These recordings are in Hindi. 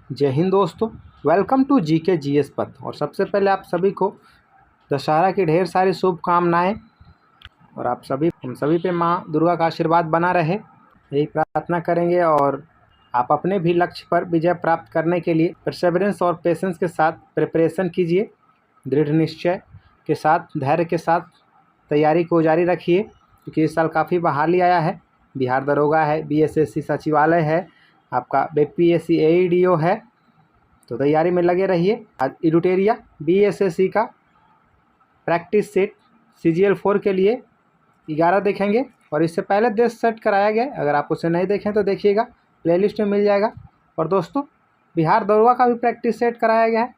जय हिंद दोस्तों। वेलकम टू जीके जीएस पथ। और सबसे पहले आप सभी को दशहरा की ढेर सारी शुभकामनाएं और हम सभी पे माँ दुर्गा का आशीर्वाद बना रहे, यही प्रार्थना करेंगे। और आप अपने भी लक्ष्य पर विजय प्राप्त करने के लिए परसेवरेंस और पेशेंस के साथ प्रिपरेशन कीजिए। दृढ़ निश्चय के साथ, धैर्य के साथ तैयारी को जारी रखिए, क्योंकि इस साल काफ़ी बहाली आया है। बिहार दरोगा है, बीएसएससी सचिवालय है, आपका बीपीएससी एईडीओ है, तो तैयारी में लगे रहिए। आज एडुटेरिया बीएसएससी का प्रैक्टिस सेट CGL 4 के लिए 11 देखेंगे, और इससे पहले 10 सेट कराया गया। अगर आप उसे नहीं देखें तो देखिएगा, प्लेलिस्ट में मिल जाएगा। और दोस्तों, बिहार दरोगा का भी प्रैक्टिस सेट कराया गया है,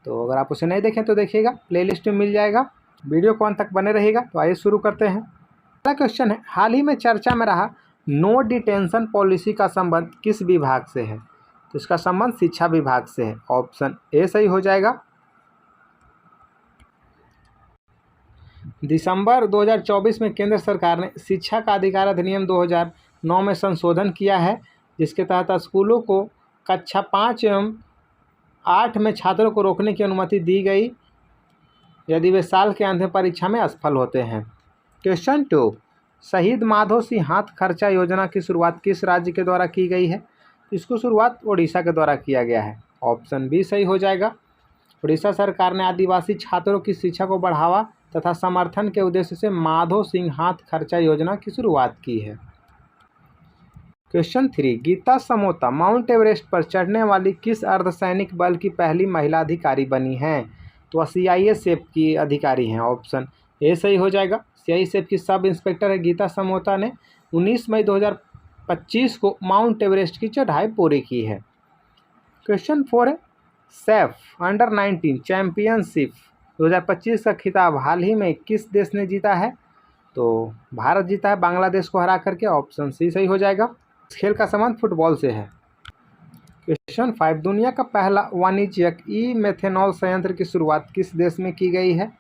तो अगर आप उसे नहीं देखें तो देखिएगा, प्लेलिस्ट में मिल जाएगा। वीडियो को अंत तक बने रहिएगा। तो आइए शुरू करते हैं। पहला क्वेश्चन है, हाल ही में चर्चा में रहा नो डिटेंशन पॉलिसी का संबंध किस विभाग से है? तो इसका संबंध शिक्षा विभाग से है। ऑप्शन ए सही हो जाएगा। दिसंबर 2024 में केंद्र सरकार ने शिक्षा का अधिकार अधिनियम 2009 में संशोधन किया है, जिसके तहत स्कूलों को कक्षा 5 एवं 8 में छात्रों को रोकने की अनुमति दी गई यदि वे साल के अंत में परीक्षा में असफल होते हैं। क्वेश्चन 2, शहीद माधो सिंह हाथ खर्चा योजना की शुरुआत किस राज्य के द्वारा की गई है? इसको शुरुआत उड़ीसा के द्वारा किया गया है। ऑप्शन बी सही हो जाएगा। उड़ीसा सरकार ने आदिवासी छात्रों की शिक्षा को बढ़ावा तथा समर्थन के उद्देश्य से माधो सिंह हाथ खर्चा योजना की शुरुआत की है। क्वेश्चन 3, गीता समोता माउंट एवरेस्ट पर चढ़ने वाली किस अर्धसैनिक बल की पहली महिला अधिकारी बनी हैं? तो CISF की अधिकारी हैं। ऑप्शन ए सही हो जाएगा। CISF की सब इंस्पेक्टर है गीता समोता ने 19 मई 2025 को माउंट एवरेस्ट की चढ़ाई पूरी की है। क्वेश्चन 4 है, सैफ अंडर-19 चैंपियनशिप 2025 का खिताब हाल ही में किस देश ने जीता है? तो भारत जीता है बांग्लादेश को हरा करके। ऑप्शन सी सही हो जाएगा। इस खेल का संबंध फुटबॉल से है। क्वेश्चन 5, दुनिया का पहला वाणिज्यिक ई-मेथेनॉल संयंत्र की शुरुआत किस देश में की गई है?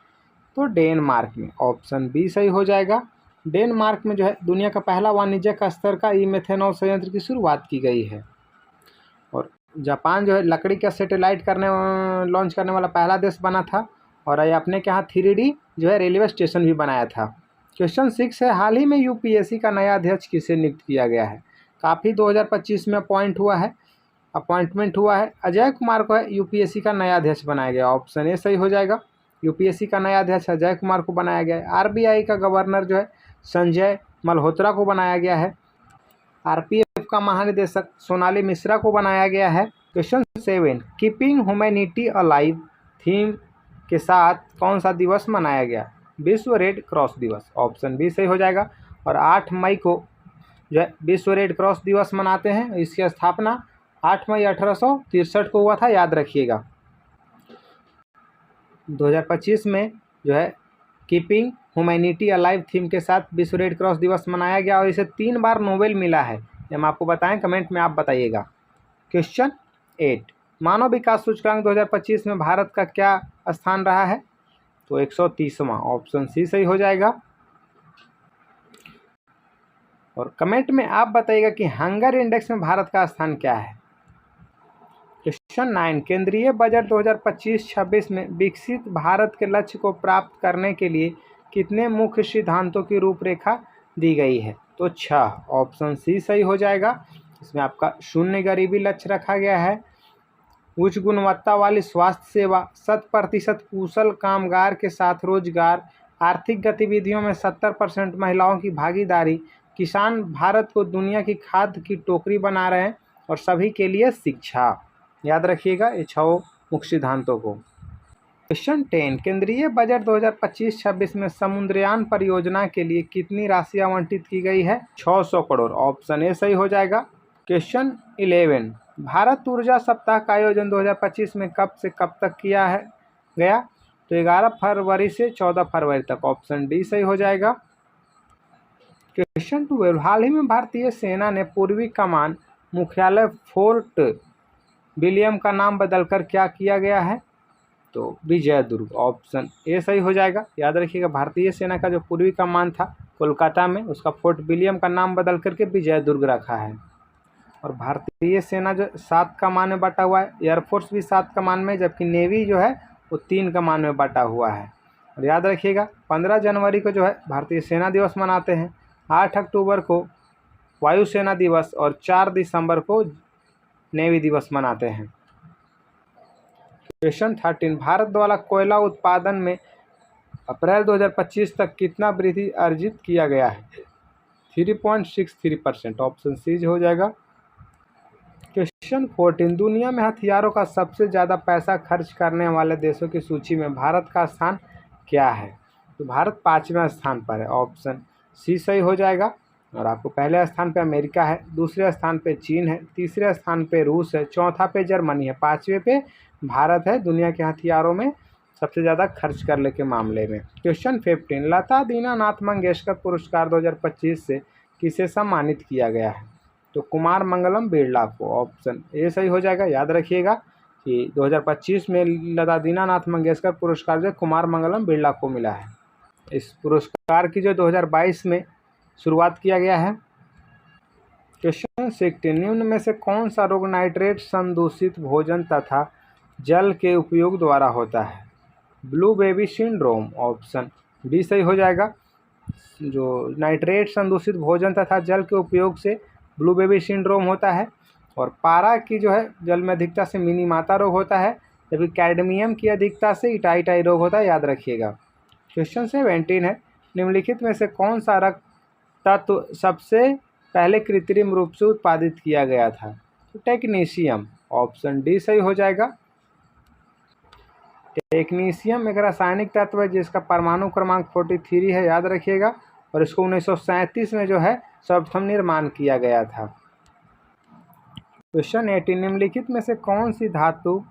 तो डेनमार्क में। ऑप्शन बी सही हो जाएगा। डेनमार्क में जो है दुनिया का पहला वाणिज्यिक स्तर का ई-मेथेनॉल संयंत्र की शुरुआत की गई है। और जापान जो है लकड़ी का सैटेलाइट लॉन्च करने वाला पहला देश बना था। और ये अपने के यहाँ 3D जो है रेलवे स्टेशन भी बनाया था। क्वेश्चन 6 है, हाल ही में UPSC का नया अध्यक्ष किसे नियुक्त किया गया है? काफ़ी 2025 में अपॉइंटमेंट हुआ है। अजय कुमार को है UPSC का नया अध्यक्ष बनाया गया। ऑप्शन ए सही हो जाएगा। UPSC का नया अध्यक्ष अजय कुमार को बनाया गया है। RBI का गवर्नर जो है संजय मल्होत्रा को बनाया गया है। RPF का महानिदेशक सोनाली मिश्रा को बनाया गया है। Question 7, keeping humanity alive theme के साथ कौन सा दिवस मनाया गया? विश्व रेड क्रॉस दिवस। ऑप्शन बी सही हो जाएगा। और 8 मई को जो है विश्व रेड क्रॉस दिवस मनाते हैं। इसकी स्थापना 8 मई 1863 को हुआ था, याद रखिएगा। 2025 में जो है कीपिंग ह्यूमैनिटी अलाइव थीम के साथ विश्व रेड क्रॉस दिवस मनाया गया, और इसे 3 बार नोबेल मिला है। हम आपको बताएं, कमेंट में आप बताइएगा। क्वेश्चन 8, मानव विकास सूचकांक 2025 में भारत का क्या स्थान रहा है? तो 130वां। ऑप्शन सी सही हो जाएगा। और कमेंट में आप बताइएगा कि हंगर इंडेक्स में भारत का स्थान क्या है। क्वेश्चन 9, केंद्रीय बजट 2025-26 में विकसित भारत के लक्ष्य को प्राप्त करने के लिए कितने मुख्य सिद्धांतों की रूपरेखा दी गई है? तो 6। ऑप्शन सी सही हो जाएगा। इसमें आपका शून्य गरीबी लक्ष्य रखा गया है, उच्च गुणवत्ता वाली स्वास्थ्य सेवा, 100% कुशल कामगार के साथ रोजगार, आर्थिक गतिविधियों में 70% महिलाओं की भागीदारी, किसान भारत को दुनिया की खाद्य की टोकरी बना रहे हैं, और सभी के लिए शिक्षा। याद रखिएगा ये 6 मुख्य सिद्धांतों को। क्वेश्चन 10, केंद्रीय बजट 2025-26 में समुद्रयान परियोजना के लिए कितनी राशि आवंटित की गई है? 600 करोड़। ऑप्शन ए सही हो जाएगा। क्वेश्चन 11, भारत ऊर्जा सप्ताह का आयोजन 2025 में कब से कब तक किया गया? तो 11 फरवरी से 14 फरवरी तक। ऑप्शन डी सही हो जाएगा। क्वेश्चन 12, हाल ही में भारतीय सेना ने पूर्वी कमान मुख्यालय फोर्ट विलियम का नाम बदलकर क्या किया गया है? तो विजय दुर्ग। ऑप्शन ए सही हो जाएगा। याद रखिएगा, भारतीय सेना का जो पूर्वी कमान था कोलकाता में, उसका फोर्ट विलियम का नाम बदल करके विजय दुर्ग रखा है। और भारतीय सेना जो 7 कमान में बटा हुआ है, एयरफोर्स भी 7 कमान में, जबकि नेवी जो है वो 3 कमान में बटा हुआ है। और याद रखिएगा 15 जनवरी को जो है भारतीय सेना दिवस मनाते हैं, 8 अक्टूबर को वायुसेना दिवस और 4 दिसंबर को नेवी दिवस मनाते हैं। क्वेश्चन 13, भारत द्वारा कोयला उत्पादन में अप्रैल 2025 तक कितना वृद्धि अर्जित किया गया है? 3.63%। ऑप्शन सी हो जाएगा। क्वेश्चन 14, दुनिया में हथियारों का सबसे ज़्यादा पैसा खर्च करने वाले देशों की सूची में भारत का स्थान क्या है? तो भारत 5वें स्थान पर है। ऑप्शन सी सही हो जाएगा। और आपको पहले स्थान पे अमेरिका है, दूसरे स्थान पे चीन है, तीसरे स्थान पे रूस है, चौथा पे जर्मनी है, 5वें पे भारत है दुनिया के हथियारों में सबसे ज़्यादा खर्च करने के मामले में। क्वेश्चन 15, लता दीनानाथ मंगेशकर पुरस्कार 2025 से किसे सम्मानित किया गया है? तो कुमार मंगलम बिरला को। ऑप्शन ए सही हो जाएगा। याद रखिएगा कि 2025 में लता दीनानाथ मंगेशकर पुरस्कार जो कुमार मंगलम बिरला को मिला है। इस पुरस्कार की जो 2022 में शुरुआत किया गया है। क्वेश्चन 16, निम्न में से कौन सा रोग नाइट्रेट संदूषित भोजन तथा जल के उपयोग द्वारा होता है? Blue baby syndrome. Option B सही हो जाएगा। जो नाइट्रेट संदूषित भोजन तथा जल के उपयोग से ब्लू बेबी सिंड्रोम होता है। और पारा की जो है जल में अधिकता से मिनीमाता रोग होता है, जबकि कैडमियम की अधिकता से इटाई रोग होता है। याद रखिएगा। क्वेश्चन 17 है, निम्नलिखित में से कौन सा रक्त तत्व सबसे पहले कृत्रिम रूप से उत्पादित किया गया था? तो टेक्नीशियम। ऑप्शन डी सही हो जाएगा। टेक्नीशियम एक रासायनिक तत्व है जिसका परमाणु क्रमांक 43 है। याद रखिएगा। और इसको 1937 में जो है सर्वप्रथम निर्माण किया गया था। क्वेश्चन 18, निम्नलिखित में से कौन सी धातु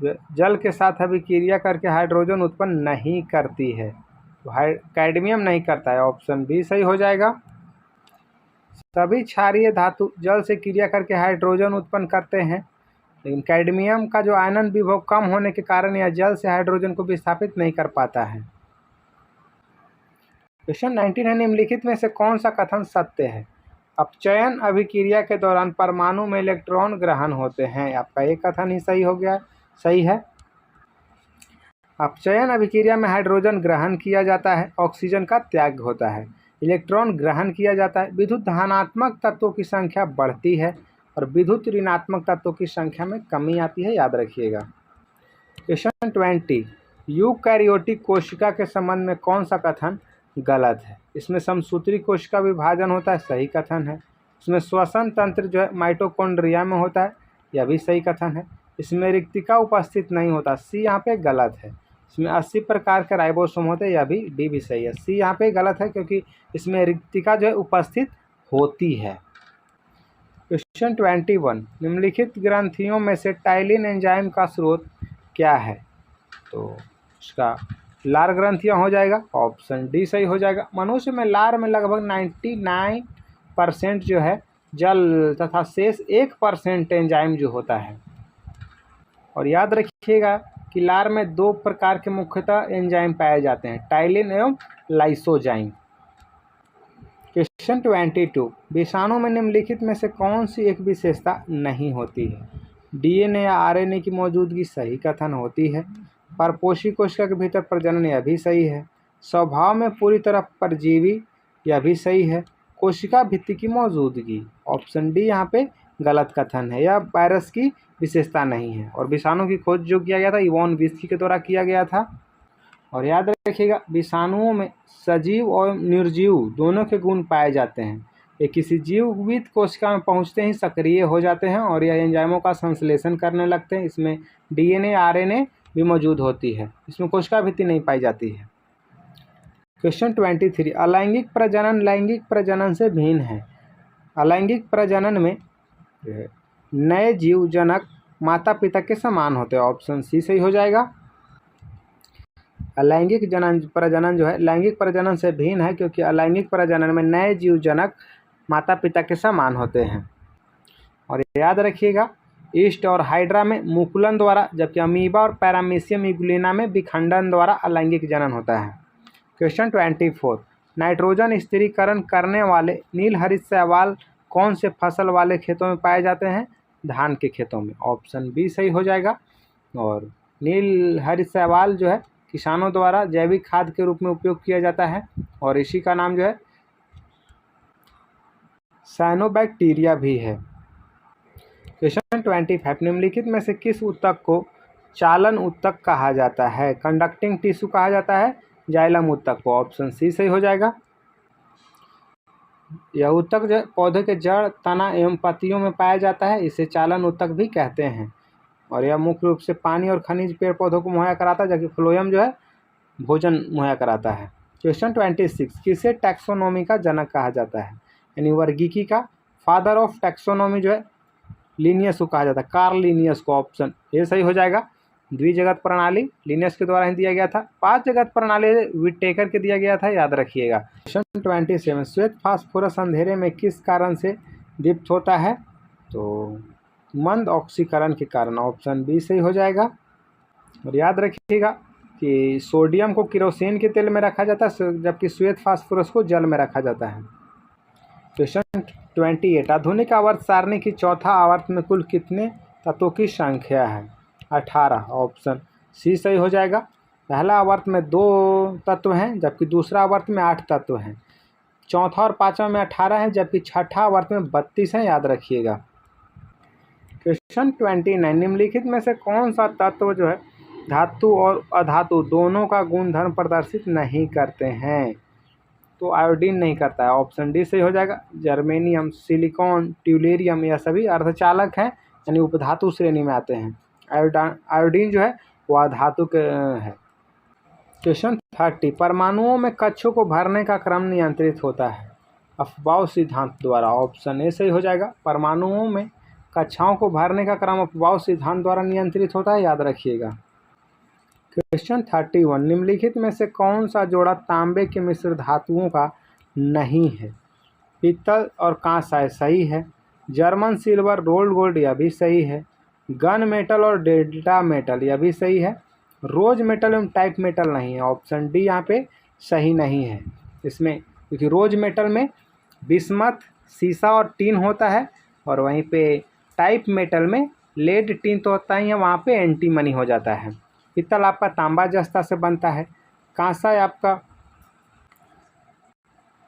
जल के साथ अभिक्रिया करके हाइड्रोजन उत्पन्न नहीं करती है? तो कैडमियम नहीं करता है। ऑप्शन बी सही हो जाएगा। सभी क्षारीय धातु जल से क्रिया करके हाइड्रोजन उत्पन्न करते हैं, लेकिन कैडमियम का जो आयनन विभव कम होने के कारण यह जल से हाइड्रोजन को विस्थापित नहीं कर पाता है। क्वेश्चन 19 है, निम्नलिखित में से कौन सा कथन सत्य है? अपचयन अभिक्रिया के दौरान परमाणु में इलेक्ट्रॉन ग्रहण होते हैं। आपका एक कथन ही सही हो गया, सही है। अपचयन अभिक्रिया में हाइड्रोजन ग्रहण किया जाता है, ऑक्सीजन का त्याग होता है, इलेक्ट्रॉन ग्रहण किया जाता है। विद्युत धनात्मक तत्वों की संख्या बढ़ती है और विद्युत ऋणात्मक तत्वों की संख्या में कमी आती है। याद रखिएगा। क्वेश्चन 20, यूकैरियोटिक कोशिका के संबंध में कौन सा कथन गलत है? इसमें समसूत्री कोशिका विभाजन होता है, सही कथन है। इसमें श्वसन तंत्र जो है माइटोकॉन्ड्रिया में होता है, यह भी सही कथन है। इसमें रिक्तिका उपस्थित नहीं होता, सी यहाँ पे गलत है। इसमें 80 प्रकार के राइबोसोम होते हैं, यह भी डी भी सही है। सी यहाँ पे गलत है क्योंकि इसमें रिक्तिका जो है उपस्थित होती है। क्वेश्चन 21, निम्नलिखित ग्रंथियों में से टाइलिन एंजाइम का स्रोत क्या है? तो इसका लार ग्रंथियाँ हो जाएगा। ऑप्शन डी सही हो जाएगा। मनुष्य में लार में लगभग 99% जो है जल तथा शेष 1% एंजाइम जो होता है। और याद रखिएगा कि लार में 2 प्रकार के मुख्यतः एंजाइम पाए जाते हैं, टाइलिन एवं लाइसोजाइम। क्वेश्चन 22, विषाणु में निम्नलिखित में से कौन सी एक विशेषता नहीं होती है? डीएनए या आरएनए की मौजूदगी, सही कथन होती है। परपोषी कोशिका के भीतर प्रजनन, यह भी सही है। स्वभाव में पूरी तरह परजीवी, यह भी सही है। कोशिका भित्ति की मौजूदगी, ऑप्शन डी यहाँ पे गलत कथन है, यह वायरस की विशेषता नहीं है। और विषाणु की खोज जो किया गया था इवॉन विस्की के द्वारा किया गया था। और याद रखिएगा विषाणुओं में सजीव और निर्जीव दोनों के गुण पाए जाते हैं। ये किसी जीवित कोशिका में पहुंचते ही सक्रिय हो जाते हैं और यह एंजाइमों का संश्लेषण करने लगते हैं। इसमें डीएनए आरएनए भी मौजूद होती है, इसमें कोशिका भित्ति नहीं पाई जाती है। क्वेश्चन 23, अलैंगिक प्रजनन लैंगिक प्रजनन से भिन्न है। अलैंगिक प्रजनन में नए जीव जनक माता पिता के समान होते हैं। ऑप्शन सी सही हो जाएगा। अलैंगिक प्रजनन जो है लैंगिक प्रजनन से भिन्न है क्योंकि अलैंगिक प्रजनन में नए जीव जनक माता पिता के समान होते हैं। और याद रखिएगा ईस्ट और हाइड्रा में मुकुलन द्वारा, जबकि अमीबा और पैरामीशियम इग्लिना में विखंडन द्वारा अलैंगिक जनन होता है। क्वेश्चन 24, नाइट्रोजन स्थिरीकरण करने वाले नीलहरित शैवाल कौन से फसल वाले खेतों में पाए जाते हैं? धान के खेतों में। ऑप्शन बी सही हो जाएगा। और नील हरी शैवाल जो है किसानों द्वारा जैविक खाद के रूप में उपयोग किया जाता है और इसी का नाम जो है साइनोबैक्टीरिया भी है। क्वेश्चन 25, निम्नलिखित में से किस ऊतक को चालन ऊतक कहा जाता है? कंडक्टिंग टिश्यू कहा जाता है जाइलम ऊतक को। ऑप्शन सी सही हो जाएगा। यह ऊतक जो पौधे के जड़, तना एवं पत्तियों में पाया जाता है, इसे चालन ऊतक भी कहते हैं और यह मुख्य रूप से पानी और खनिज पेड़ पौधों को मुहैया कराता है, जबकि फ्लोएम जो है भोजन मुहैया कराता है। क्वेश्चन 26, किसे टैक्सोनॉमी का जनक कहा जाता है? यानी वर्गीकी का फादर ऑफ टैक्सोनॉमी जो है लिनियस को कहा जाता है, कार्ल लिनियस को। ऑप्शन ये सही हो जाएगा। द्विजगत प्रणाली लिनियस के द्वारा ही दिया गया था। 5 जगत प्रणाली विटेकर के दिया गया था, याद रखिएगा। क्वेश्चन 27, श्वेत फास्फोरस अंधेरे में किस कारण से दीप्त होता है? तो मंद ऑक्सीकरण के कारण। ऑप्शन बी सही हो जाएगा। और याद रखिएगा कि सोडियम को केरोसिन के तेल में रखा जाता है, जबकि श्वेत फास्फोरस को जल में रखा जाता है। क्वेश्चन 28, आधुनिक आवर्त सारणी की चौथा आवर्त में कुल कितने तत्वों की संख्या है? 18। ऑप्शन सी सही हो जाएगा। पहला आवर्त में 2 तत्व हैं, जबकि दूसरा आवर्त में 8 तत्व हैं। चौथा और पांचवा में 18 हैं, जबकि छठा आवर्त में 32 हैं, याद रखिएगा। क्वेश्चन 29, निम्नलिखित में से कौन सा तत्व जो है धातु और अधातु दोनों का गुणधर्म प्रदर्शित नहीं करते हैं? तो आयोडीन नहीं करता है। ऑप्शन डी सही हो जाएगा। जर्मेनियम, सिलिकॉन, ट्यूलेरियम यह सभी अर्धचालक हैं, यानी उपधातु श्रेणी में आते हैं। आयोडीन जो है वह धातु के है। क्वेश्चन 30, परमाणुओं में कक्षों को भरने का क्रम नियंत्रित होता है अफबाउ सिद्धांत द्वारा। ऑप्शन ए सही हो जाएगा। परमाणुओं में कक्षाओं को भरने का क्रम अफबाउ सिद्धांत द्वारा नियंत्रित होता है, याद रखिएगा। क्वेश्चन 31, निम्नलिखित में से कौन सा जोड़ा तांबे के मिश्र धातुओं का नहीं है? पीतल और कांस्य सही है। जर्मन सिल्वर, रोल्ड गोल्ड यह भी सही है। गन मेटल और डेल्टा मेटल यह भी सही है। रोज मेटल एवं टाइप मेटल नहीं है। ऑप्शन डी यहाँ पे सही नहीं है इसमें, क्योंकि रोज मेटल में बिस्मथ, सीसा और टीन होता है और वहीं पे टाइप मेटल में लेड, टीन तो होता ही है, वहाँ पे एंटीमनी हो जाता है। पीतल आपका तांबा जस्ता से बनता है। कांसा आपका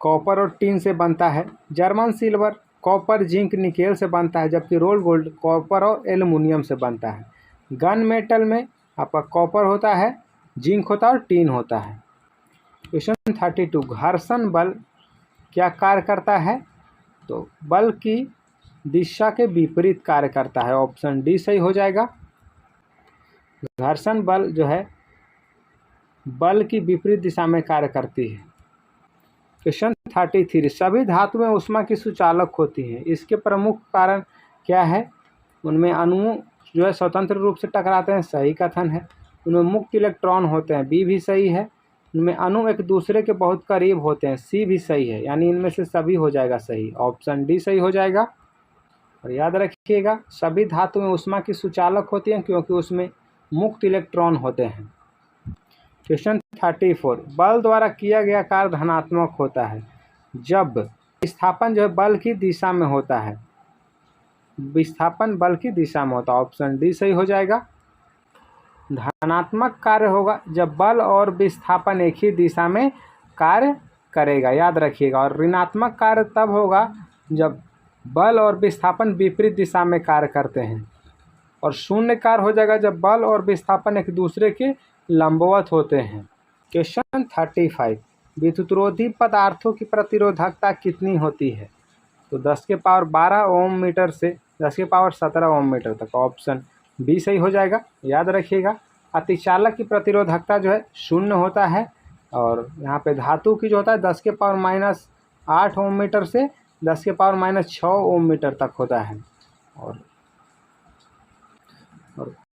कॉपर और टीन से बनता है। German silver copper, zinc, nickel से बनता है, जबकि रोल गोल्ड कॉपर और एल्युमिनियम से बनता है। गन मेटल में आपका कॉपर होता है, जिंक होता है और टीन होता है। क्वेश्चन 32, घर्षण बल क्या कार्य करता है? तो बल की दिशा के विपरीत कार्य करता है। ऑप्शन डी सही हो जाएगा। घर्षण बल जो है बल की विपरीत दिशा में कार्य करती है। क्वेश्चन 33, सभी धातुएं उष्मा की सुचालक होती हैं, इसके प्रमुख कारण क्या है? उनमें अणु जो है स्वतंत्र रूप से टकराते हैं, सही कथन है। उनमें मुक्त इलेक्ट्रॉन होते हैं, बी भी सही है। उनमें अणु एक दूसरे के बहुत करीब होते हैं, सी भी सही है। यानी इनमें से सभी हो जाएगा सही। ऑप्शन डी सही हो जाएगा। और याद रखिएगा सभी धातुएं उष्मा की सुचालक होती हैं क्योंकि उसमें मुक्त इलेक्ट्रॉन होते हैं। क्वेश्चन 34, बल द्वारा किया गया कार्य धनात्मक होता है जब विस्थापन जो है बल की दिशा में होता है। विस्थापन बल की दिशा में होता है। ऑप्शन डी सही हो जाएगा। धनात्मक कार्य होगा जब बल और विस्थापन एक ही दिशा में कार्य करेगा, याद रखिएगा। और ऋणात्मक कार्य तब होगा जब बल और विस्थापन विपरीत दिशा में कार्य करते हैं। और शून्य कार्य हो जाएगा जब बल और विस्थापन एक दूसरे के लंबवत होते हैं। क्वेश्चन 35, विद्युतरोधी पदार्थों की प्रतिरोधकता कितनी होती है? तो 10 के पावर 12 ओम मीटर से 10 के पावर 17 ओम मीटर तक। ऑप्शन बी सही हो जाएगा। याद रखिएगा अतिचालक की प्रतिरोधकता जो है 0 होता है और यहाँ पे धातु की जो होता है 10 के पावर -8 ओम मीटर से 10 के पावर -6 ओम मीटर तक होता है। और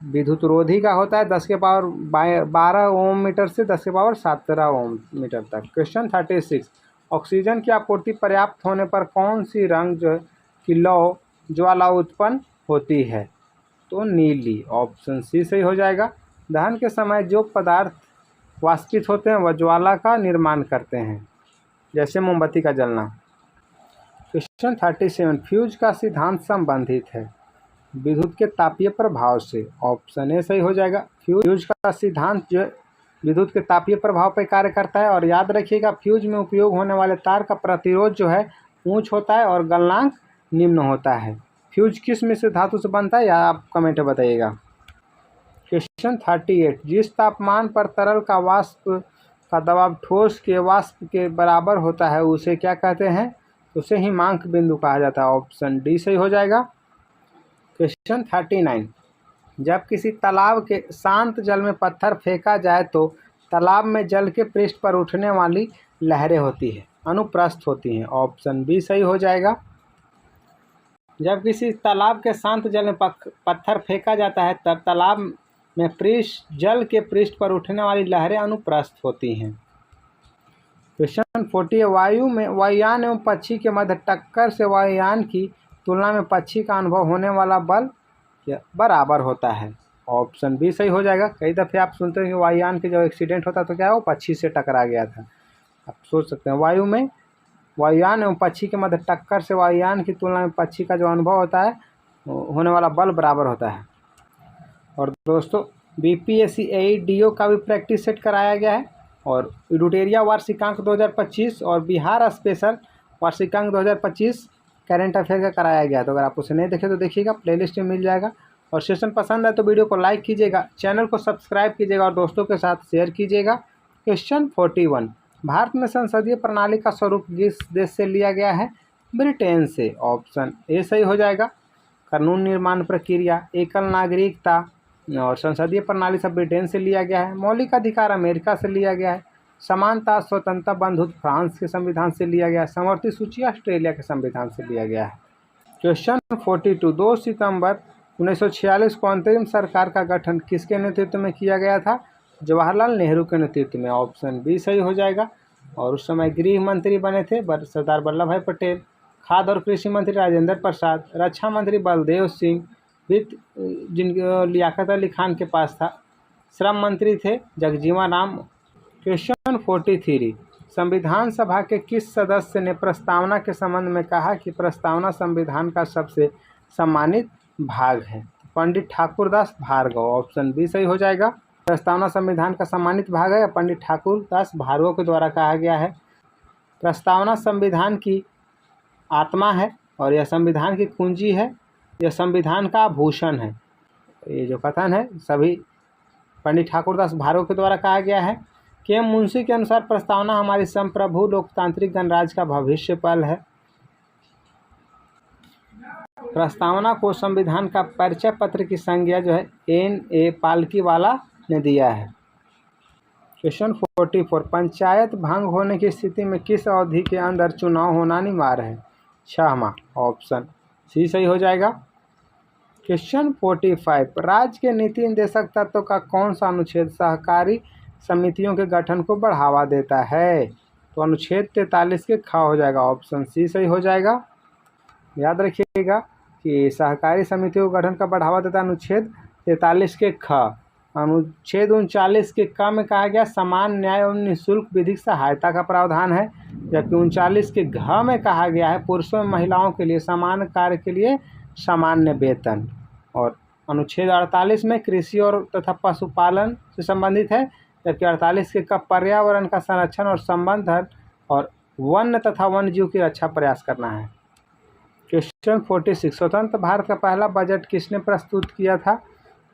विद्युतरोधी का होता है 10 के पावर 12 ओम मीटर से 10 के पावर 17 ओम मीटर तक। क्वेश्चन 36, ऑक्सीजन की आपूर्ति पर्याप्त होने पर कौन सी रंग जो की लौ ज्वाला उत्पन्न होती है? तो नीली। ऑप्शन सी सही हो जाएगा। दहन के समय जो पदार्थ वाष्पित होते हैं वह ज्वाला का निर्माण करते हैं, जैसे मोमबत्ती का जलना। क्वेश्चन 37 फ्यूज का सिद्धांत संबंधित है विद्युत के तापीय प्रभाव से। ऑप्शन ए सही हो जाएगा। फ्यूज का सिद्धांत जो है विद्युत के तापीय प्रभाव पर कार्य करता है। और याद रखिएगा फ्यूज में उपयोग होने वाले तार का प्रतिरोध जो है ऊंच होता है और गलनांक निम्न होता है। फ्यूज किस मिश्र धातु से बनता है या आप कमेंट में बताइएगा। क्वेश्चन 38 जिस तापमान पर तरल का वाष्प का दबाव ठोस के वाष्प के बराबर होता है उसे क्या कहते हैं? उसे हिमांक बिंदु कहा जाता है। ऑप्शन डी सही हो जाएगा। क्वेश्चन 39 जब किसी तालाब के शांत जल में पत्थर फेंका जाए तो तालाब में जल के पृष्ठ पर उठने वाली लहरें होती है अनुप्रस्थ होती हैं। ऑप्शन बी सही हो जाएगा। जब किसी तालाब के शांत जल में पत्थर फेंका जाता है तब तालाब में जल के पृष्ठ पर उठने वाली लहरें अनुप्रस्थ होती हैं। क्वेश्चन 40 वायु में वायुयान एवं पक्षी के मध्य टक्कर से वायुयान की तुलना में पक्षी का अनुभव होने वाला बल बराबर होता है। ऑप्शन बी सही हो जाएगा। कई दफ़े आप सुनते हैं कि वायुयान के जब एक्सीडेंट होता तो क्या है वो पक्षी से टकरा गया था। आप सोच सकते हैं वायु में वायुयान एवं पक्षी के मध्य टक्कर से वायुयान की तुलना में पक्षी का जो अनुभव होता है होने वाला बल बराबर होता है। और दोस्तों बीपीएससी एईडीओ का भी प्रैक्टिस सेट कराया गया है और लुटेरिया वार्षिकांक 2025 और बिहार स्पेशल वार्षिकांक 2025 करंट अफेयर का कराया गया। तो अगर आप उसे नहीं देखे तो देखिएगा, प्लेलिस्ट में मिल जाएगा। और सेशन पसंद है तो वीडियो को लाइक कीजिएगा, चैनल को सब्सक्राइब कीजिएगा और दोस्तों के साथ शेयर कीजिएगा। क्वेश्चन 41 भारत में संसदीय प्रणाली का स्वरूप किस देश से लिया गया है? ब्रिटेन से। ऑप्शन ए सही हो जाएगा। कानून निर्माण प्रक्रिया, एकल नागरिकता और संसदीय प्रणाली सब ब्रिटेन से लिया गया है। मौलिक अधिकार अमेरिका से लिया गया है। समानता स्वतंत्रता बंधुत्व फ्रांस के संविधान से लिया गया है। समवर्ती सूची ऑस्ट्रेलिया के संविधान से लिया गया है। क्वेश्चन 42 2 सितंबर 1946 को अंतरिम सरकार का गठन किसके नेतृत्व में किया गया था? जवाहरलाल नेहरू के नेतृत्व में। ऑप्शन बी सही हो जाएगा। और उस समय गृह मंत्री बने थे सरदार वल्लभ भाई पटेल, खाद्य और कृषि मंत्री राजेंद्र प्रसाद, रक्षा मंत्री बलदेव सिंह, वित्त जिनके लियाकत अली खान के पास था, श्रम मंत्री थे जगजीवन राम। क्वेश्चन 43 संविधान सभा के किस सदस्य ने प्रस्तावना के संबंध में कहा कि प्रस्तावना संविधान का सबसे सम्मानित भाग है? पंडित ठाकुरदास भार्गव। ऑप्शन बी सही हो जाएगा। प्रस्तावना संविधान का सम्मानित भाग है या पंडित ठाकुरदास भार्गव के द्वारा कहा गया है। प्रस्तावना संविधान की आत्मा है और यह संविधान की कुंजी है, यह संविधान का आभूषण है। ये जो कथन है सभी पंडित ठाकुरदास भार्गव के द्वारा कहा गया है। के एम मुंशी के अनुसार प्रस्तावना हमारी संप्रभु लोकतांत्रिक गणराज्य का भविष्य पल है। प्रस्तावना को संविधान का परिचय पत्र की संज्ञा जो है N.A. पालकीवाला ने दिया है। क्वेश्चन 44 पंचायत भंग होने की स्थिति में किस अवधि के अंदर चुनाव होना अनिवार्य है? 6 माह। ऑप्शन सी सही हो जाएगा। क्वेश्चन 45 राज्य के नीति निर्देशक तत्व का कौन सा अनुच्छेद सहकारी समितियों के गठन को बढ़ावा देता है? तो अनुच्छेद 43 के ख हो जाएगा। ऑप्शन सी सही हो जाएगा। याद रखिएगा कि सहकारी समितियों के गठन का बढ़ावा देता है अनुच्छेद 43 के ख। अनुच्छेद 39 के क में कहा गया समान न्याय एवं निःशुल्क विधिक सहायता का प्रावधान है, जबकि 39 के घ में कहा गया है पुरुषों एवं महिलाओं के लिए समान कार्य के लिए सामान्य वेतन। और अनुच्छेद 48 में कृषि और तथा पशुपालन से संबंधित है, जबकि 48 के क पर्यावरण का संरक्षण और संवर्धन और वन्य तथा वन्यजीव की रक्षा प्रयास करना है। क्वेश्चन 46 स्वतंत्र भारत का पहला बजट किसने प्रस्तुत किया था?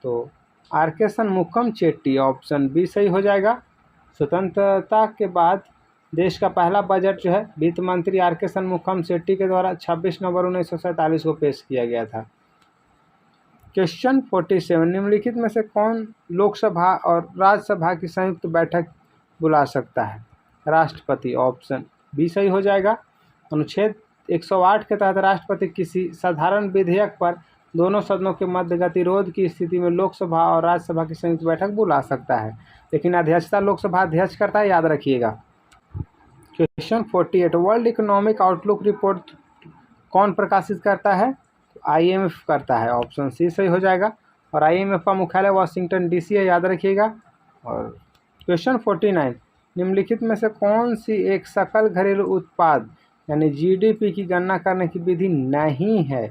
तो आर.के. शनमुखम चेट्टी। ऑप्शन बी सही हो जाएगा। स्वतंत्रता के बाद देश का पहला बजट जो है वित्त मंत्री आर.के. शनमुखम चेट्टी के द्वारा 26 नवंबर 1947 को पेश किया गया था। क्वेश्चन 47 निम्नलिखित में से कौन लोकसभा और राज्यसभा की संयुक्त बैठक बुला सकता है? राष्ट्रपति। ऑप्शन बी सही हो जाएगा। अनुच्छेद 108 के तहत राष्ट्रपति किसी साधारण विधेयक पर दोनों सदनों के मध्य गतिरोध की स्थिति में लोकसभा और राज्यसभा की संयुक्त बैठक बुला सकता है, लेकिन अध्यक्षता लोकसभा अध्यक्ष करता है, याद रखिएगा। Question 48 world economic outlook report कौन प्रकाशित करता है? IMF करता है। ऑप्शन सी सही हो जाएगा। और IMF का मुख्यालय वाशिंगटन DC है, याद रखिएगा। और क्वेश्चन 49 निम्नलिखित में से कौन सी एक सकल घरेलू उत्पाद यानी जीडीपी की गणना करने की विधि नहीं है,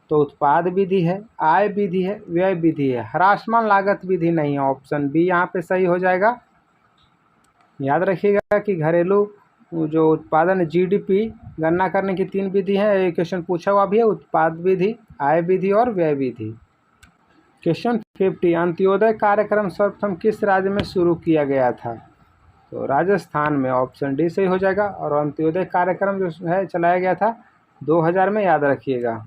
तो उत्पाद विधि है, आय विधि है, व्यय विधि है, ह्रासमान लागत विधि नहीं है। ऑप्शन बी यहाँ पे सही हो जाएगा। याद रखिएगा कि घरेलू जो उत्पादन जीडीपी गणना करने की 3 विधि है। ये क्वेश्चन पूछा हुआ भी है, उत्पाद विधि, आय विधि और व्यय विधि। क्वेश्चन 50, अंत्योदय कार्यक्रम सर्वप्रथम किस राज्य में शुरू किया गया था? तो राजस्थान में। ऑप्शन डी सही हो जाएगा। और अंत्योदय कार्यक्रम जो है चलाया गया था 2000 में, याद रखिएगा।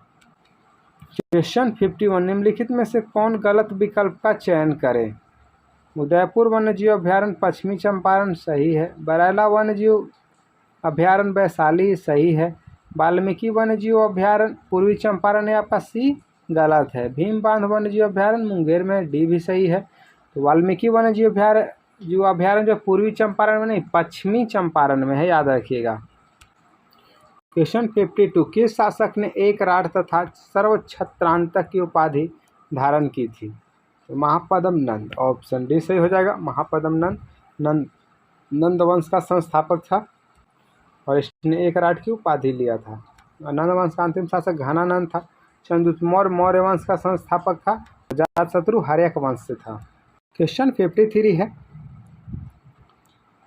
क्वेश्चन 51, निम्नलिखित में से कौन गलत विकल्प का चयन करे? उदयपुर वन्यजीव अभ्यारण्य पश्चिमी चंपारण सही है। बरैला वन्यजीव अभ्यारण्य वैशाली सही है। वाल्मीकि वन्यजीव अभ्यारण्य पूर्वी चंपारण है आपका सी गलत है। भीम बांध वन्यजीव अभ्यारण्य मुंगेर में डी भी सही है। तो वाल्मीकि वन्यजीव अभ्यारण्य जो पूर्वी चंपारण में नहीं, पश्चिमी चंपारण में है, याद रखिएगा। क्वेश्चन 52, किस शासक ने एक राठ तथा सर्वछत्रांतक की उपाधि धारण की थी? तो महापद्म नंद। ऑप्शन डी सही हो जाएगा। महापद्म नंद वंश का संस्थापक था और इसने एक राठ की उपाधि लिया था। नंद वंश का अंतिम शासक घनानंद था। चंद्रगुप्त मौर्य वंश का संस्थापक था। अजातशत्रु हर्यक वंश से था। क्वेश्चन 53 है,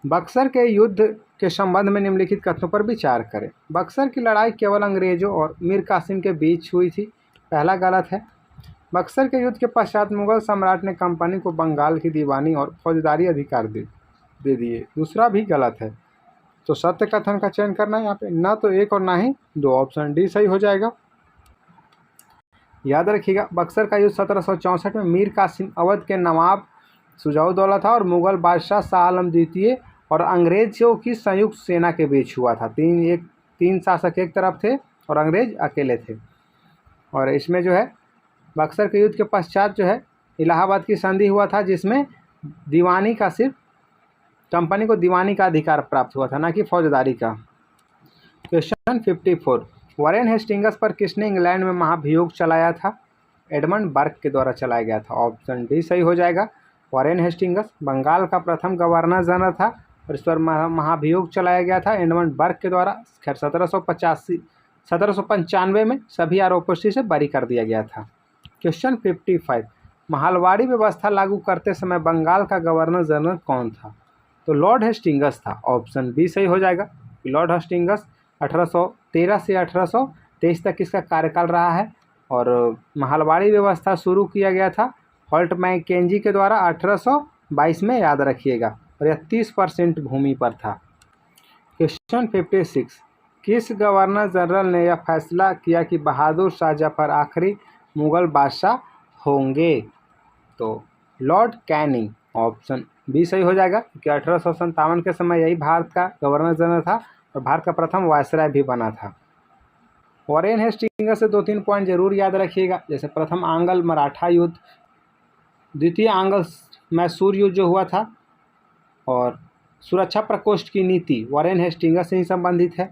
बक्सर के युद्ध के संबंध में निम्नलिखित कथनों पर विचार करें। बक्सर की लड़ाई केवल अंग्रेजों और मीर कासिम के बीच हुई थी, पहला गलत है। बक्सर के युद्ध के पश्चात मुगल सम्राट ने कंपनी को बंगाल की दीवानी और फौजदारी अधिकार दे दिए, दूसरा भी गलत है। तो सत्य कथन का चयन करना है यहाँ पे, ना तो एक और ना ही दो। ऑप्शन डी सही हो जाएगा। याद रखिएगा, बक्सर का युद्ध 1764 में मीर कासिम अवध के नवाब शुजाउद्दौला था और मुगल बादशाह शाह आलम द्वितीय और अंग्रेजों की संयुक्त सेना के बीच हुआ था। तीन शासक एक तरफ थे और अंग्रेज अकेले थे। और इसमें जो है बक्सर के युद्ध के पश्चात जो है इलाहाबाद की संधि हुआ था, जिसमें दीवानी का सिर्फ कंपनी को दीवानी का अधिकार प्राप्त हुआ था, ना कि फौजदारी का। क्वेश्चन 54, वॉरेन हेस्टिंग्स पर किसने इंग्लैंड में महाभियोग चलाया था? एडमंड बर्क के द्वारा चलाया गया था। ऑप्शन डी सही हो जाएगा। वॉरेन हेस्टिंग्स बंगाल का प्रथम गवर्नर जनरल था और इस पर महाभियोग चलाया गया था एडमंड बर्क के द्वारा। खैर 1795 में सभी आरोपों से बरी कर दिया गया था। क्वेश्चन 55, महलवाड़ी व्यवस्था लागू करते समय बंगाल का गवर्नर जनरल कौन था? तो लॉर्ड हेस्टिंग्स था। ऑप्शन बी सही हो जाएगा। लॉर्ड हेस्टिंग्स 1813 से 1823 तक इसका कार्यकाल रहा है और महलवाड़ी व्यवस्था शुरू किया गया था हॉल्ट मैकेंजी के द्वारा 1822 में, याद रखिएगा। और यह 30% भूमि पर था। क्वेश्चन 56, किस गवर्नर जनरल ने यह फैसला किया कि बहादुर शाह जफर आखिरी मुगल बादशाह होंगे? तो लॉर्ड कैनिंग। ऑप्शन बी सही हो जाएगा, क्योंकि 1857 के समय यही भारत का गवर्नर जनरल था और भारत का प्रथम वायसराय भी बना था। वॉरेन हेस्टिंग्स से 2-3 पॉइंट जरूर याद रखिएगा, जैसे प्रथम आंग्ल मराठा युद्ध, द्वितीय आंग्ल मैसूर युद्ध जो हुआ था, और सुरक्षा प्रकोष्ठ की नीति वॉरेन हेस्टिंग्स से ही संबंधित है।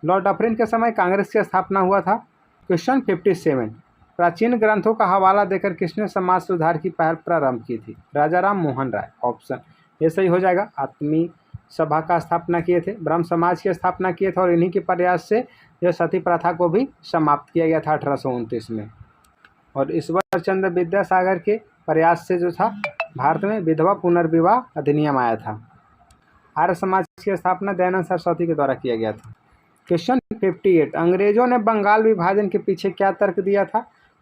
लॉर्ड डफरिन के समय कांग्रेस की स्थापना हुआ था। क्वेश्चन 57, प्राचीन ग्रंथों का हवाला देकर किसने समाज सुधार की पहल प्रारंभ की थी? राजा राम मोहन राय। ऑप्शन ये सही हो जाएगा। आत्मी सभा का स्थापना किए थे, ब्रह्म समाज की स्थापना किए थे और इन्हीं के प्रयास से जो सती प्रथा को भी समाप्त किया गया था 1829 में। और ईश्वर चंद्र विद्यासागर के प्रयास से जो था भारत में विधवा पुनर्विवाह अधिनियम आया था। आर्य समाज की स्थापना दयानंद सरस्वती के द्वारा किया गया था। क्वेश्चन 58, अंग्रेजों ने बंगाल विभाजन के पीछे क्या तर्क दिया था?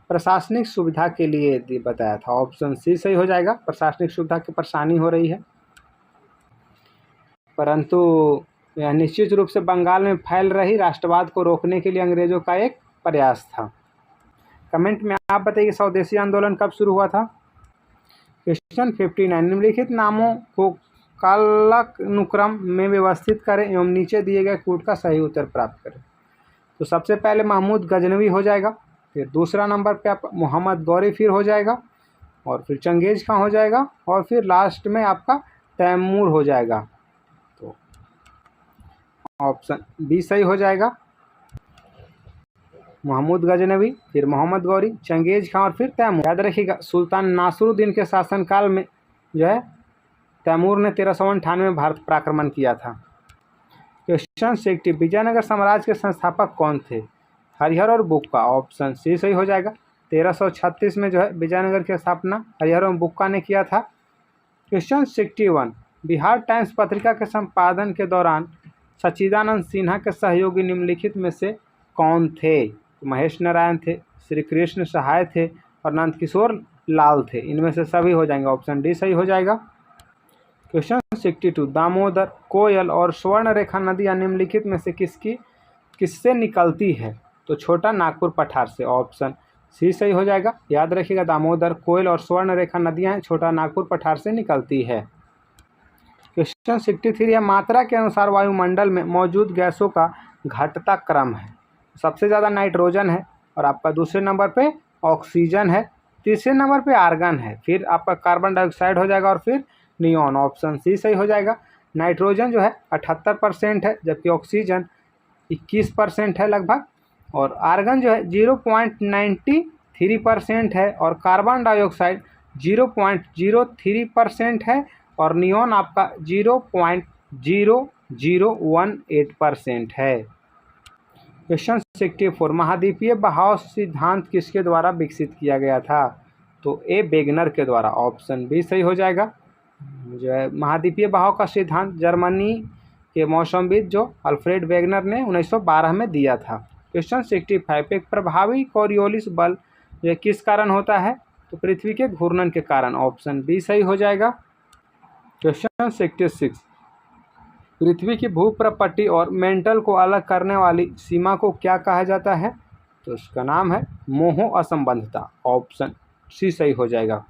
प्रशासनिक सुविधा के लिए बताया था। ऑप्शन सी सही हो जाएगा। प्रशासनिक सुविधा की परेशानी हो रही है, परंतु यह निश्चित रूप से बंगाल में फैल रही राष्ट्रवाद को रोकने के लिए अंग्रेजों का एक प्रयास था। कमेंट में आप बताइए स्वदेशी आंदोलन कब शुरू हुआ था? क्वेश्चन 59, निम्नलिखित नामों को कालानुक्रम में व्यवस्थित करें एवं नीचे दिए गए कूट का सही उत्तर प्राप्त करें। तो सबसे पहले महमूद गजनवी हो जाएगा, फिर दूसरा नंबर पे आपका मोहम्मद गौरी फिर हो जाएगा, और फिर चंगेज खां हो जाएगा, और फिर लास्ट में आपका तैमूर हो जाएगा। तो ऑप्शन बी सही हो जाएगा। महमूद गजनवी, फिर मोहम्मद गौरी, चंगेज खां और फिर तैमूर। याद रखिएगा, सुल्तान नासरुद्दीन के शासनकाल में जो है तैमूर ने 1398 में भारत पर आक्रमण किया था। क्वेश्चन 60 विजयनगर साम्राज्य के संस्थापक कौन थे? हरिहर और बुक्का। ऑप्शन सी सही हो जाएगा। 1336 में जो है विजयनगर की स्थापना हरिहर और बुक्का ने किया था। क्वेश्चन 61 बिहार टाइम्स पत्रिका के संपादन के दौरान सच्चिदानंद सिन्हा के सहयोगी निम्नलिखित में से कौन थे? महेश नारायण थे, श्री कृष्ण सहाय थे और नंदकिशोर लाल थे। इनमें से सभी हो जाएंगे। ऑप्शन डी सही हो जाएगा। क्वेश्चन 62 दामोदर, कोयल और स्वर्ण रेखा नदियाँ निम्नलिखित में से किससे निकलती है? तो छोटा नागपुर पठार से। ऑप्शन सी सही हो जाएगा। याद रखिएगा दामोदर, कोयल और स्वर्ण रेखा नदियाँ छोटा नागपुर पठार से निकलती है। क्वेश्चन 63 है मात्रा के अनुसार वायुमंडल में मौजूद गैसों का घटता क्रम है। सबसे ज़्यादा नाइट्रोजन है और आपका दूसरे नंबर पे ऑक्सीजन है, तीसरे नंबर पे आर्गन है, फिर आपका कार्बन डाइऑक्साइड हो जाएगा और फिर नियॉन। ऑप्शन सी सही हो जाएगा। नाइट्रोजन जो है 78% है, जबकि ऑक्सीजन 21% है लगभग, और आर्गन जो है 0.93% है, और कार्बन डाइऑक्साइड 0.03% है, और नियॉन आपका 0.0018% है। क्वेश्चन 64 महाद्वीपीय बहाव सिद्धांत किसके द्वारा विकसित किया गया था? तो ए वेगनर के द्वारा। ऑप्शन बी सही हो जाएगा। जो है महाद्वीपीय बहाव का सिद्धांत जर्मनी के मौसमविद जो अल्फ्रेड वेगनर ने 1912 में दिया था। क्वेश्चन 65 एक प्रभावी कोरियोलिस बल यह किस कारण होता है? तो पृथ्वी के घूर्णन के कारण। ऑप्शन बी सही हो जाएगा। क्वेश्चन 66 पृथ्वी की भूप्रपट्टी और मेंटल को अलग करने वाली सीमा को क्या कहा जाता है? तो इसका नाम है मोहो असंबद्धता। ऑप्शन सी सही हो जाएगा।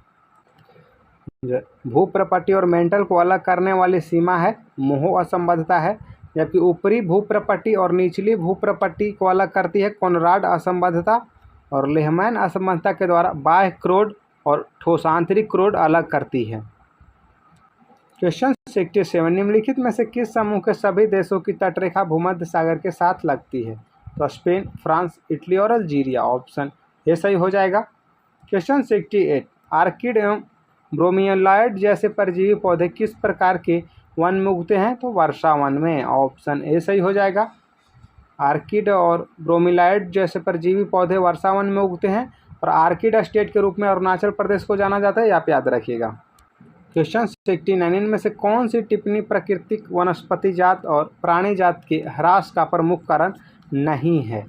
भूप्रपट्टी और मेंटल को अलग करने वाली सीमा है मोहो असंबद्धता है, जबकि ऊपरी भूप्रपट्टी और निचली भूप्रपट्टी को अलग करती है कोनराड असंबद्धता, और लेहमैन असंबद्धता के द्वारा बाह्य क्रोड और ठोसांतरिक क्रोड अलग करती है। क्वेश्चन 67 निम्नलिखित में से किस समूह के सभी देशों की तटरेखा भूमध्य सागर के साथ लगती है? तो स्पेन, फ्रांस, इटली और अल्जीरिया। ऑप्शन ये सही हो जाएगा। क्वेश्चन 68 आर्किड एवं ब्रोमियोलाइड जैसे परजीवी पौधे किस प्रकार के वन में उगते हैं? तो वर्षा वन में। ऑप्शन ए सही हो जाएगा। आर्किड और ब्रोमियोलाइड जैसे परजीवी पौधे वर्षा वन में उगते हैं, और आर्किड स्टेट के रूप में अरुणाचल प्रदेश को जाना जाता है, आप याद रखिएगा। क्वेश्चन 69 इनमें से कौन सी टिप्पणी प्राकृतिक वनस्पति जात और प्राणी जात के ह्रास का प्रमुख कारण नहीं है?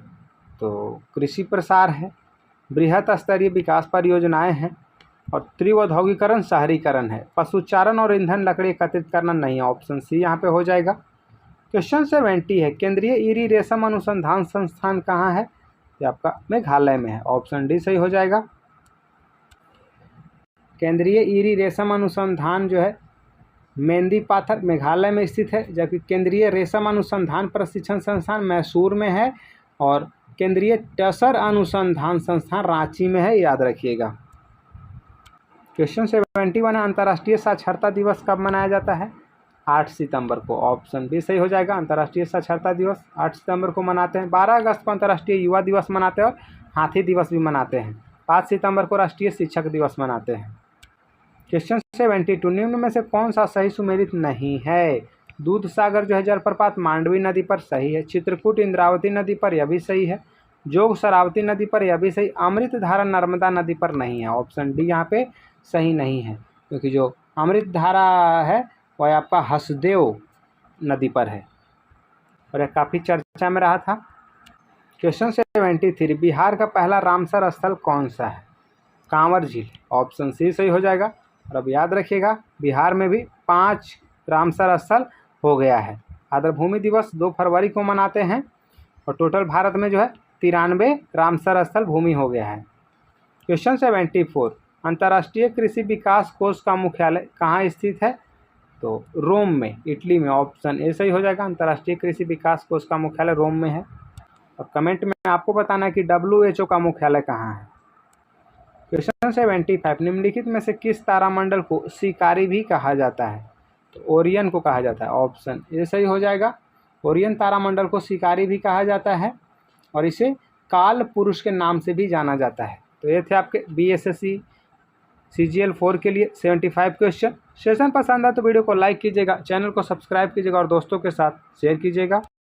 तो कृषि प्रसार है, बृहत स्तरीय विकास परियोजनाएं हैं, और तीव्र औद्योगिकरण शहरीकरण है। पशुचारण और ईंधन लकड़ी एकत्रित करना नहीं है। ऑप्शन सी यहाँ पे हो जाएगा। क्वेश्चन 70 है केंद्रीय ईरी रेशम अनुसंधान संस्थान कहाँ है? ये आपका मेघालय में है। ऑप्शन डी सही हो जाएगा। केंद्रीय ईरी रेशम अनुसंधान जो है मेंदी पाथर मेघालय में स्थित है, जबकि केंद्रीय रेशम अनुसंधान प्रशिक्षण संस्थान मैसूर में है, और केंद्रीय टसर अनुसंधान संस्थान रांची में है, याद रखिएगा। क्वेश्चन 71 अंतर्राष्ट्रीय साक्षरता दिवस कब मनाया जाता है? 8 सितंबर को। ऑप्शन बी सही हो जाएगा। अंतर्राष्ट्रीय साक्षरता दिवस 8 सितंबर को मनाते हैं। 12 अगस्त को अंतर्राष्ट्रीय युवा दिवस मनाते हैं और हाथी दिवस भी मनाते हैं। 5 सितंबर को राष्ट्रीय शिक्षक दिवस मनाते हैं। क्वेश्चन 72 निम्न में से कौन सा सही सुमेलित नहीं है? दूध सागर जो है जलप्रपात मांडवी नदी पर सही है। चित्रकूट इंद्रावती नदी पर यह भी सही है। जोग शरावती नदी पर यह भी सही। अमृत धारा नर्मदा नदी पर नहीं है। ऑप्शन डी यहाँ पे सही नहीं है, क्योंकि जो अमृत धारा है वह आपका हसदेव नदी पर है और यह काफ़ी चर्चा में रहा था। क्वेश्चन 73 बिहार का पहला रामसर स्थल कौन सा है? कांवर झील। ऑप्शन सी सही हो जाएगा। और अब याद रखिएगा बिहार में भी 5 रामसर स्थल हो गया है। आर्द्रभूमि दिवस 2 फरवरी को मनाते हैं, और टोटल भारत में जो है 93 रामसर स्थल भूमि हो गया है। क्वेश्चन 74 अंतर्राष्ट्रीय कृषि विकास कोष का मुख्यालय कहाँ स्थित है? तो रोम में, इटली में। ऑप्शन ए सही हो जाएगा। अंतर्राष्ट्रीय कृषि विकास कोष का मुख्यालय रोम में है। और कमेंट में आपको बताना है कि WHO का मुख्यालय कहाँ है। क्वेश्चन 75 निम्नलिखित में से किस तारामंडल को शिकारी भी कहा जाता है? तो ओरियन को कहा जाता है। ऑप्शन ए सही हो जाएगा। ओरियन तारामंडल को शिकारी भी कहा जाता है, और इसे काल पुरुष के नाम से भी जाना जाता है। तो ये थे आपके BSSC CGL 4 के लिए 75 क्वेश्चन। सेशन पसंद आए तो वीडियो को लाइक कीजिएगा, चैनल को सब्सक्राइब कीजिएगा और दोस्तों के साथ शेयर कीजिएगा।